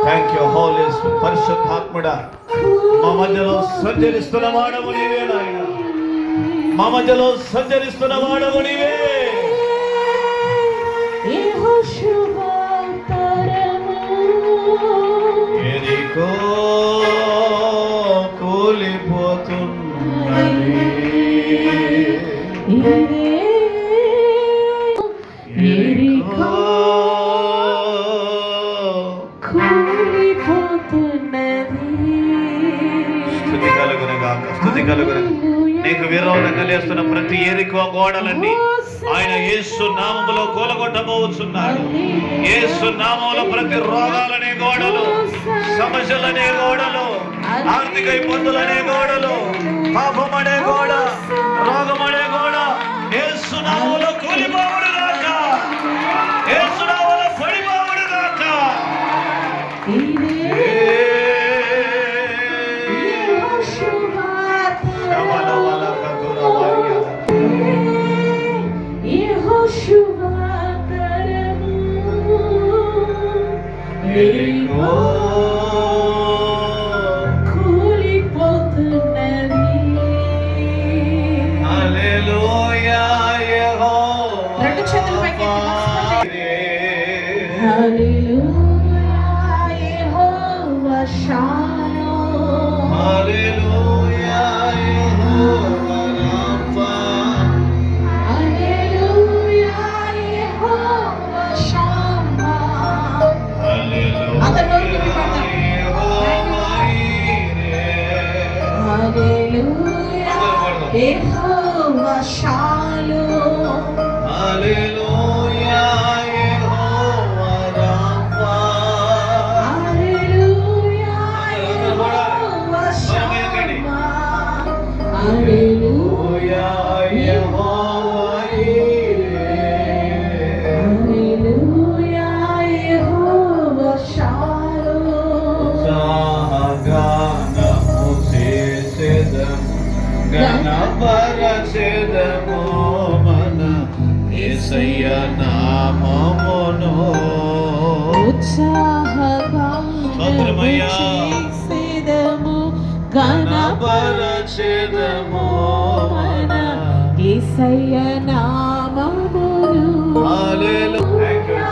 Thank you Holi పరిశుద్ధాత్ముడా, మా మధ్యలో సంచరిస్తున్న వాడవు నీవే నాయన, మా మధ్యలో సంచరిస్తున్న వాడవు నీవే. ఎరికో కూలిపోతున్నది, ఎరికో స్తుతి కలుగును గాక, స్తుతి కలుగును. నీకు విరోధంగా లేస్తున్న ప్రతి ఎరికో గోడలన్నీ ఆయన యేసు నామములో కూలగొట్టబోతున్నాడు. యేసు నామములో ప్రతి రోగాలనే గోడలు, సమస్యలనే గోడలు, ఆర్థిక ఇబ్బందులనే గోడలు, పాపమనే గోడ, రోగమనే గోడ యేసు నామములో కూలిపోవుడు గాక, యేసు నామములో పడిపోవుడు గాక. Jehovah Shalom, Hallelujah, Jehovah Rapha, Hallelujah, Jehovah Shammah, Hallelujah, Jehovah Jireh, Hallelujah, Jehovah Shalom, Sahagana Moses గణపరచెదము మన యేసయ్య నామమును, ఉత్సాహగానము గణపరచెదము మన యేసయ్య నామమును. హల్లెలూయా.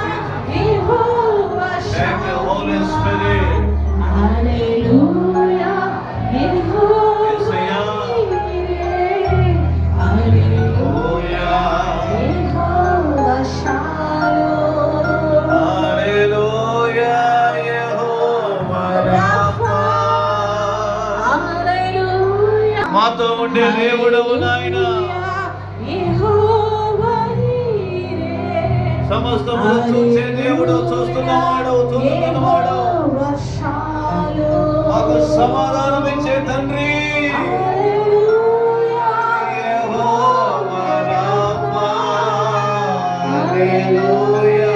Thank you, Holy Spirit. Hallelujah. మాతో ఉండే దేవుడవు నాయన, సమస్తము చూసే దేవుడు, చూస్తున్నవాడు, చూస్తున్నవాడు, మాకు సమాధానం ఇచ్చే తండ్రి. యెహోవా రాఫా, హల్లెలూయా,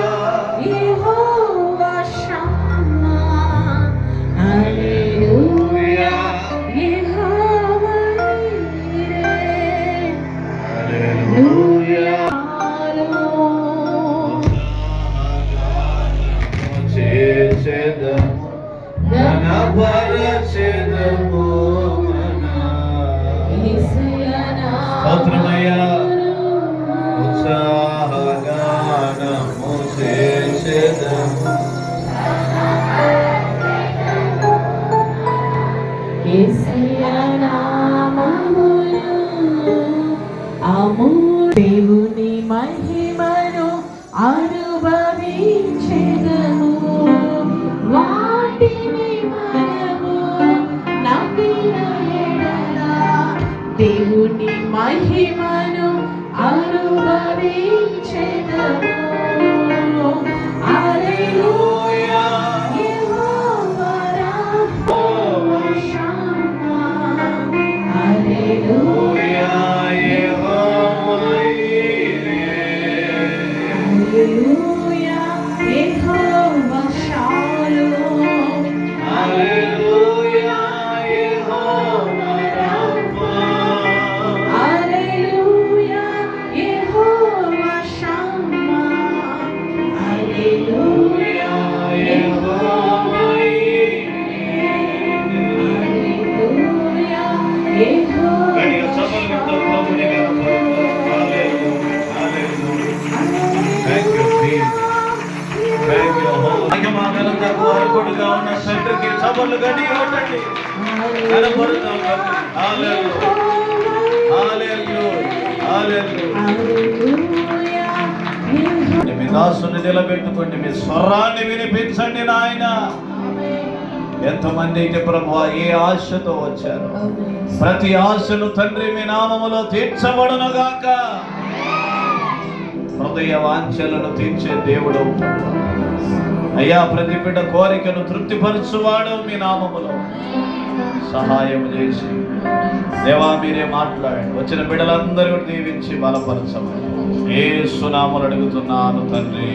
యెహోవా షమ్మా, హల్లెలూయా, యెహోవా ఈరే, హల్లెలూయా. చేసేదము గణపరచెదము మన స్తోత్రమయ్యా. ఉత్సాహగానము చేసేదము యేసయ్య నామమును, దేవుని మహిమను అనుభవించెదము, వాటిని మనము నమ్మిన ఎడల దేవుని మహిమను అనుభవించెదము. హల్లెలూయా, యెహోవా రాఫా, షమ్మా, హల్లెలూయా, యెహోవా ఈరే, హల్లెలూయా, యెహోవా షాలోమ్, హల్లెలూయా, యెహోవా రాఫా, హల్లెలూయా, యెహోవా షమ్మా, సిద్ధంగా ఉన్న తండ్రికి చపలు గడి కొట్టండి. కనపడతాం తండ్రి. హల్లెలూయా, హల్లెలూయా, హల్లెలూయా. మీ దాసుని నిలబెట్టుకోండి, మీ స్వరాన్ని వినిపించండి నాయన. ఎంతమంది అయితే ప్రభువా ఏ ఆశతో వచ్చారు, ప్రతి ఆశను తండ్రి మీ నామములో తీర్చబడును గాక. హృదయ వాంఛలను తీర్చే దేవుడు అయ్యా. ప్రతి బిడ్డ కోరికను తృప్తిపరచువాడు మీ నామములో. సహాయం చేసి దేవా మీరే మాట్లాడండి. వచ్చిన బిడ్డలందరూ దీవించి బలపరచమని యేసు నామములో అడుగుతున్నాను తండ్రి.